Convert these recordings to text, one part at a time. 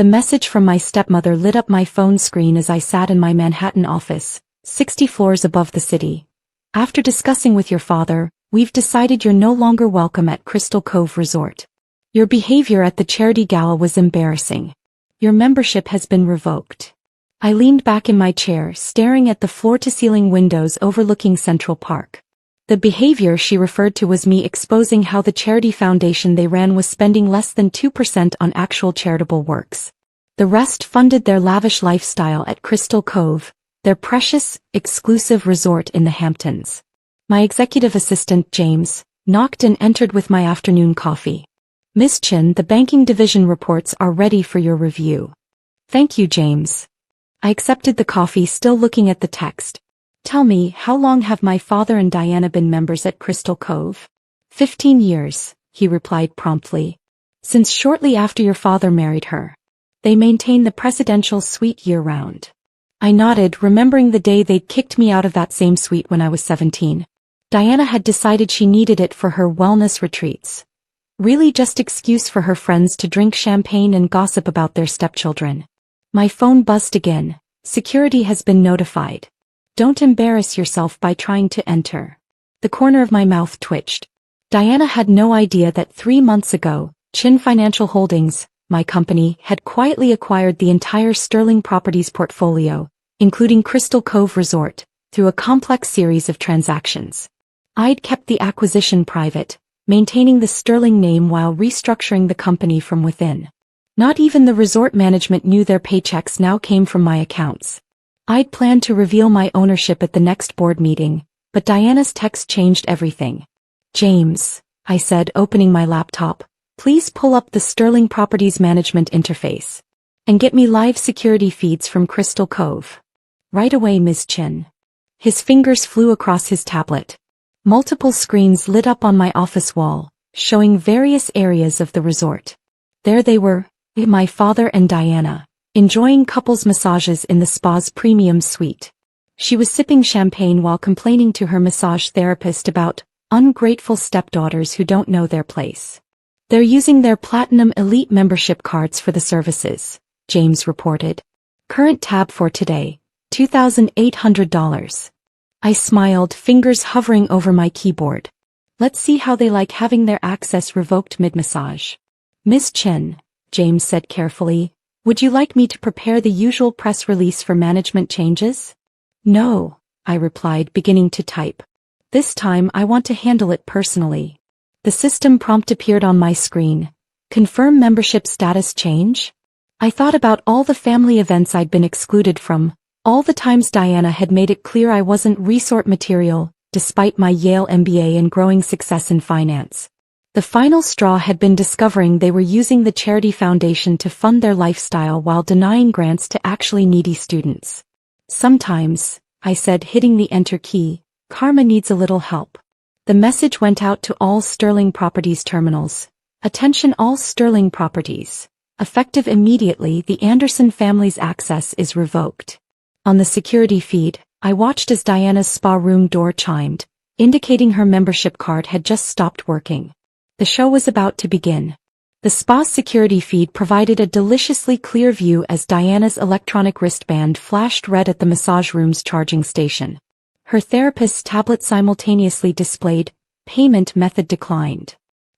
The message from my stepmother lit up my phone screen as I sat in my Manhattan office, 60 floors above the city. After discussing with your father, we've decided you're no longer welcome at Crystal Cove Resort. Your behavior at the charity gala was embarrassing. Your membership has been revoked. I leaned back in my chair, staring at the floor-to-ceiling windows overlooking Central Park. The behavior she referred to was me exposing how the charity foundation they ran was spending less than 2% on actual charitable works. The rest funded their lavish lifestyle at Crystal Cove, their precious, exclusive resort in the Hamptons. My executive assistant, James, knocked and entered with my afternoon coffee. Miss Chen, the banking division reports are ready for your review. Thank you, James. I accepted the coffee, still looking at the text. Tell me, how long have my father and Diana been members at Crystal Cove? 15 years, he replied promptly. Since shortly after your father married her. They maintain the presidential suite year-round. I nodded, remembering the day they'd kicked me out of that same suite when I was 17. Diana had decided she needed it for her wellness retreats. Really just excuse for her friends to drink champagne and gossip about their stepchildren. My phone buzzed again. Security has been notified. Don't embarrass yourself by trying to enter. The corner of my mouth twitched. Diana had no idea that 3 months ago, Chen Financial Holdings, my company, had quietly acquired the entire Sterling Properties portfolio, including Crystal Cove Resort, through a complex series of transactions. I'd kept the acquisition private, maintaining the Sterling name while restructuring the company from within. Not even the resort management knew their paychecks now came from my accounts. I'd planned to reveal my ownership at the next board meeting, but Diana's text changed everything. James, I said, opening my laptop, please pull up the Sterling Properties Management interface. And get me live security feeds from Crystal Cove. Right away, Ms. Chen. His fingers flew across his tablet. Multiple screens lit up on my office wall, showing various areas of the resort. There they were, my father and Diana, enjoying couples massages in the spa's premium suite. She was sipping champagne while complaining to her massage therapist about ungrateful stepdaughters who don't know their place. They're using their Platinum Elite membership cards for the services, James reported. Current tab for today, $2,800. I smiled, fingers hovering over my keyboard. Let's see how they like having their access revoked mid-massage. Miss Chen, James said carefully, would you like me to prepare the usual press release for management changes? No, I replied, beginning to type. This time I want to handle it personally. The system prompt appeared on my screen. Confirm membership status change? I thought about all the family events I'd been excluded from, all the times Diana had made it clear I wasn't resort material, despite my Yale MBA and growing success in finance. The final straw had been discovering they were using the charity foundation to fund their lifestyle while denying grants to actually needy students. Sometimes, I said, hitting the enter key, karma needs a little help. The message went out to all Sterling Properties terminals. Attention all Sterling Properties. Effective immediately, the Anderson family's access is revoked. On the security feed, I watched as Diana's spa room door chimed, indicating her membership card had just stopped working. The show was about to begin. The spa's security feed provided a deliciously clear view as Diana's electronic wristband flashed red at the massage room's charging station. Her therapist's tablet simultaneously displayed, payment method declined.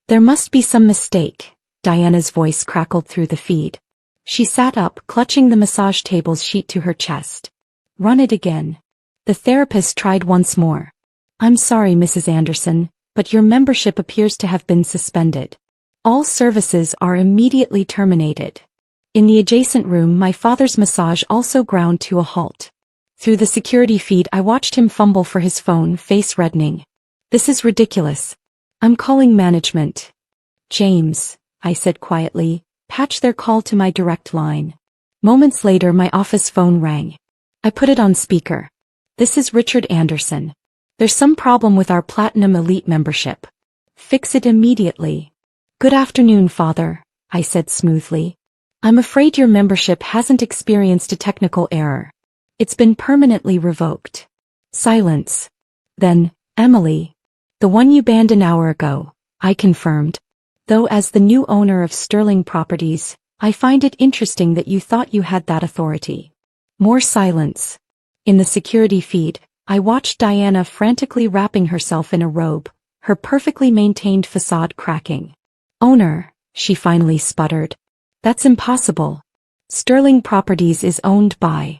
There must be some mistake, Diana's voice crackled through the feed. She sat up, clutching the massage table's sheet to her chest. Run it again. The therapist tried once more. I'm sorry, Mrs. Anderson, but your membership appears to have been suspended. All services are immediately terminated. In the adjacent room, my father's massage also ground to a halt. Through the security feed, I watched him fumble for his phone, face reddening. This is ridiculous. I'm calling management. James, I said quietly, patch their call to my direct line. Moments later, my office phone rang. I put it on speaker. This is Richard Anderson. There's some problem with our Platinum Elite membership. Fix it immediately. Good afternoon, Father, I said smoothly. I'm afraid your membership hasn't experienced a technical error. It's been permanently revoked. Silence. Then, Emily. The one you banned an hour ago, I confirmed. Though as the new owner of Sterling Properties, I find it interesting that you thought you had that authority. More silence. In the security feed, I watched Diana frantically wrapping herself in a robe, her perfectly maintained facade cracking. Owner, she finally sputtered. That's impossible. Sterling Properties is owned by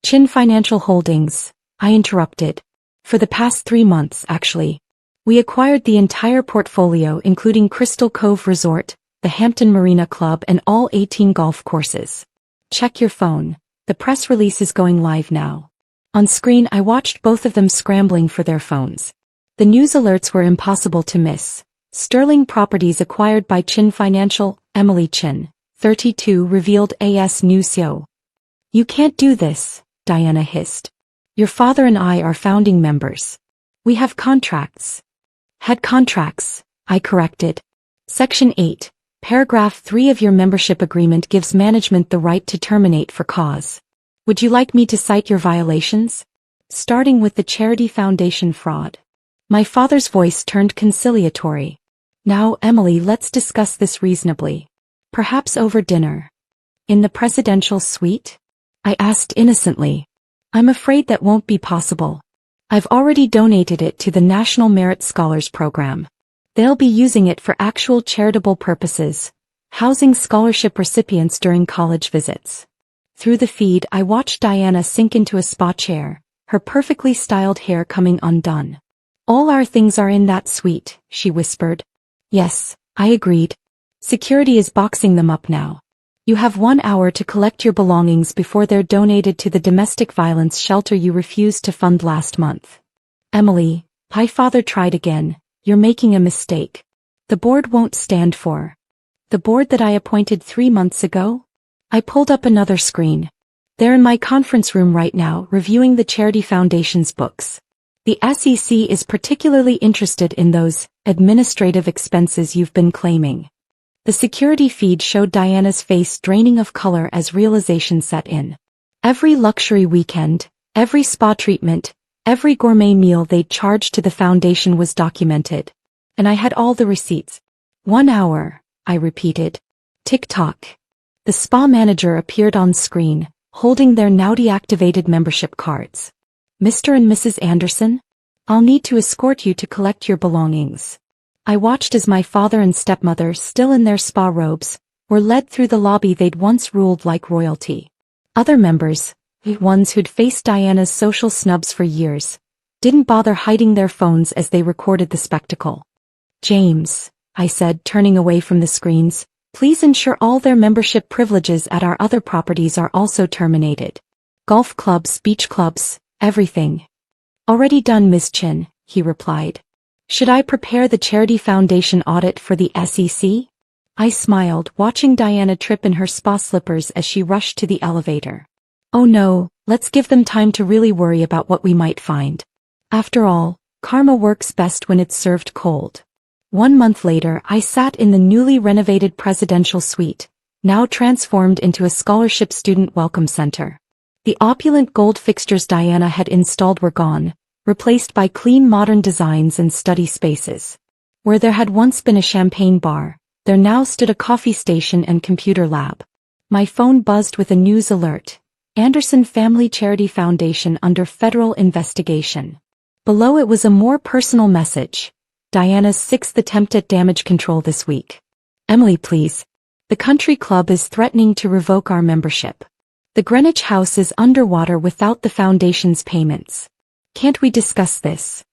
Chen Financial Holdings, I interrupted. For the past 3 months, actually. We acquired the entire portfolio including Crystal Cove Resort, the Hampton Marina Club and all 18 golf courses. Check your phone. The press release is going live now. On screen I watched both of them scrambling for their phones. The news alerts were impossible to miss. Sterling Properties acquired by Chen Financial, Emily Chen, 32 revealed AS News CEO. You can't do this, Diana hissed. Your father and I are founding members. We have contracts. Had contracts, I corrected. Section 8, Paragraph 3 of your membership agreement gives management the right to terminate for cause. Would you like me to cite your violations? Starting with the charity foundation fraud. My father's voice turned conciliatory. Now, Emily, let's discuss this reasonably. Perhaps over dinner. In the presidential suite? I asked innocently. I'm afraid that won't be possible. I've already donated it to the National Merit Scholars Program. They'll be using it for actual charitable purposes, housing scholarship recipients during college visits. Through the feed I watched Diana sink into a spa chair, her perfectly styled hair coming undone. All our things are in that suite, she whispered. Yes, I agreed. Security is boxing them up now. You have 1 hour to collect your belongings before they're donated to the domestic violence shelter you refused to fund last month. Emily, my father tried again. You're making a mistake. The board won't stand for. The board that I appointed 3 months ago? I pulled up another screen. They're in my conference room right now reviewing the Charity Foundation's books. The SEC is particularly interested in those administrative expenses you've been claiming. The security feed showed Diana's face draining of color as realization set in. Every luxury weekend, every spa treatment, every gourmet meal they'd charged to the foundation was documented. And I had all the receipts. 1 hour, I repeated. Tick-tock. The spa manager appeared on screen, holding their now deactivated membership cards. Mr. and Mrs. Anderson? I'll need to escort you to collect your belongings. I watched as my father and stepmother, still in their spa robes, were led through the lobby they'd once ruled like royalty. Other members, the ones who'd faced Diana's social snubs for years, didn't bother hiding their phones as they recorded the spectacle. James, I said, turning away from the screens, please ensure all their membership privileges at our other properties are also terminated. Golf clubs, beach clubs, everything. Already done, Ms. Chen, he replied. Should I prepare the Charity Foundation audit for the SEC? I smiled, watching Diana trip in her spa slippers as she rushed to the elevator. Oh no, let's give them time to really worry about what we might find. After all, karma works best when it's served cold. 1 month later, I sat in the newly renovated presidential suite, now transformed into a scholarship student welcome center. The opulent gold fixtures Diana had installed were gone, replaced by clean modern designs and study spaces. Where there had once been a champagne bar, there now stood a coffee station and computer lab. My phone buzzed with a news alert. Anderson Family Charity Foundation under federal investigation. Below it was a more personal message. Diana's 6th attempt at damage control this week. Emily, please. The country club is threatening to revoke our membership. The Greenwich House is underwater without the foundation's payments. Can't we discuss this?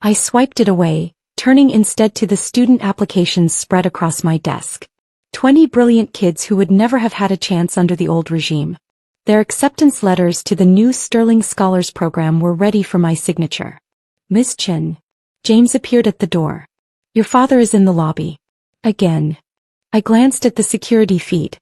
I swiped it away, turning instead to the student applications spread across my desk. 20 brilliant kids who would never have had a chance under the old regime. Their acceptance letters to the new Sterling Scholars Program were ready for my signature. Miss Chen. James appeared at the door. Your father is in the lobby. Again. I glanced at the security feed.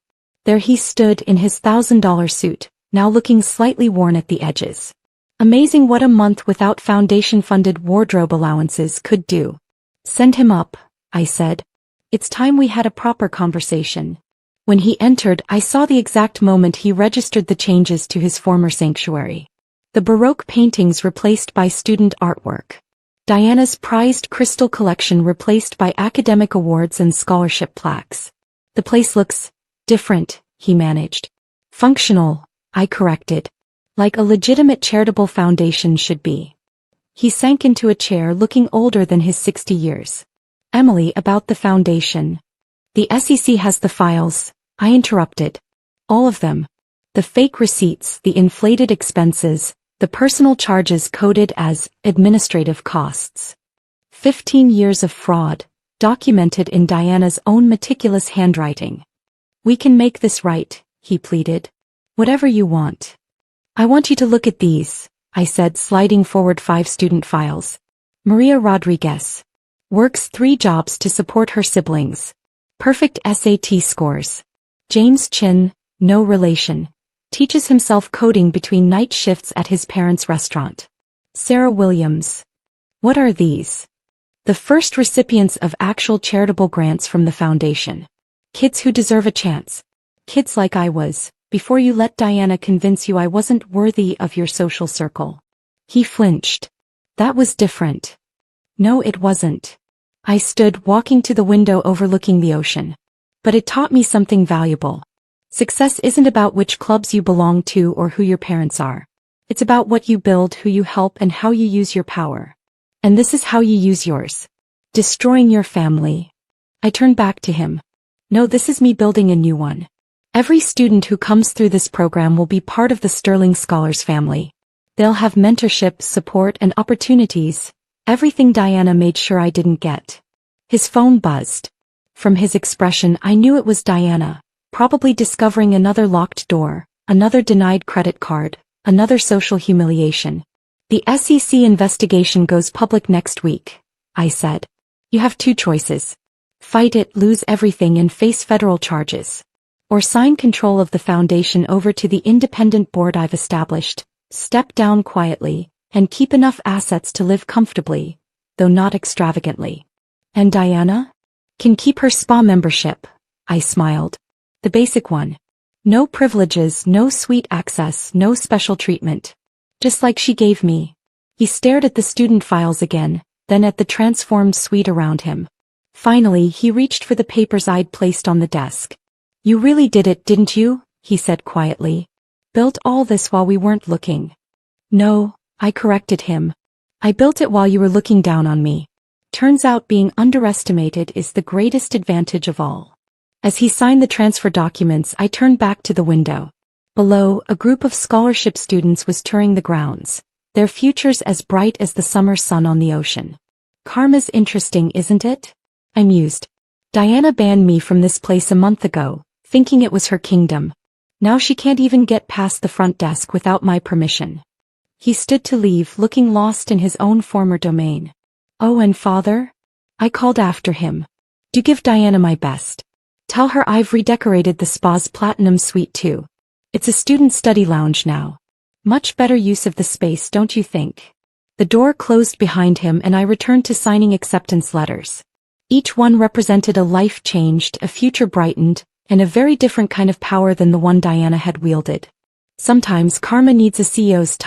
There he stood in his $1,000 suit, now looking slightly worn at the edges. Amazing what a month without foundation-funded wardrobe allowances could do. Send him up, I said. It's time we had a proper conversation. When he entered, I saw the exact moment he registered the changes to his former sanctuary. The Baroque paintings replaced by student artwork. Diana's prized crystal collection replaced by academic awards and scholarship plaques. The place looks Different, he managed. Functional, I corrected. Like a legitimate charitable foundation should be. He sank into a chair looking older than his 60 years. Emily, about the foundation. The SEC has the files, I interrupted. All of them. The fake receipts, the inflated expenses, the personal charges coded as administrative costs. 15 years of fraud, documented in Diana's own meticulous handwriting. We can make this right, he pleaded. Whatever you want. I want you to look at these, I said, sliding forward 5 student files. Maria Rodriguez. Works 3 jobs to support her siblings. Perfect SAT scores. James Chen, no relation. Teaches himself coding between night shifts at his parents' restaurant. Sarah Williams. What are these? The first recipients of actual charitable grants from the foundation. Kids who deserve a chance. Kids like I was, before you let Diana convince you I wasn't worthy of your social circle. He flinched. That was different. No, it wasn't. I stood, walking to the window overlooking the ocean. But it taught me something valuable. Success isn't about which clubs you belong to or who your parents are. It's about what you build, who you help, and how you use your power. And this is how you use yours. Destroying your family. I turned back to him. No, this is me building a new one. Every student who comes through this program will be part of the Sterling Scholars family. They'll have mentorship, support, and opportunities. Everything Diana made sure I didn't get. His phone buzzed. From his expression, I knew it was Diana. Probably discovering another locked door, another denied credit card, another social humiliation. The SEC investigation goes public next week, I said. You have 2 choices. Fight it, lose everything, and face federal charges. Or sign control of the foundation over to the independent board I've established, step down quietly, and keep enough assets to live comfortably, though not extravagantly. And Diana? Can keep her spa membership, I smiled. The basic one. No privileges, no suite access, no special treatment. Just like she gave me. He stared at the student files again, then at the transformed suite around him. Finally, he reached for the papers I'd placed on the desk. You really did it, didn't you? He said quietly. Built all this while we weren't looking. No, I corrected him. I built it while you were looking down on me. Turns out being underestimated is the greatest advantage of all. As he signed the transfer documents, I turned back to the window. Below, a group of scholarship students was touring the grounds, their futures as bright as the summer sun on the ocean. Karma's interesting, isn't it? I mused. Diana banned me from this place a month ago, thinking it was her kingdom. Now she can't even get past the front desk without my permission. He stood to leave, looking lost in his own former domain. Oh, and father? I called after him. Do give Diana my best. Tell her I've redecorated the spa's platinum suite too. It's a student study lounge now. Much better use of the space, don't you think? The door closed behind him and I returned to signing acceptance letters. Each one represented a life changed, a future brightened, and a very different kind of power than the one Diana had wielded. Sometimes karma needs a CEO's touch.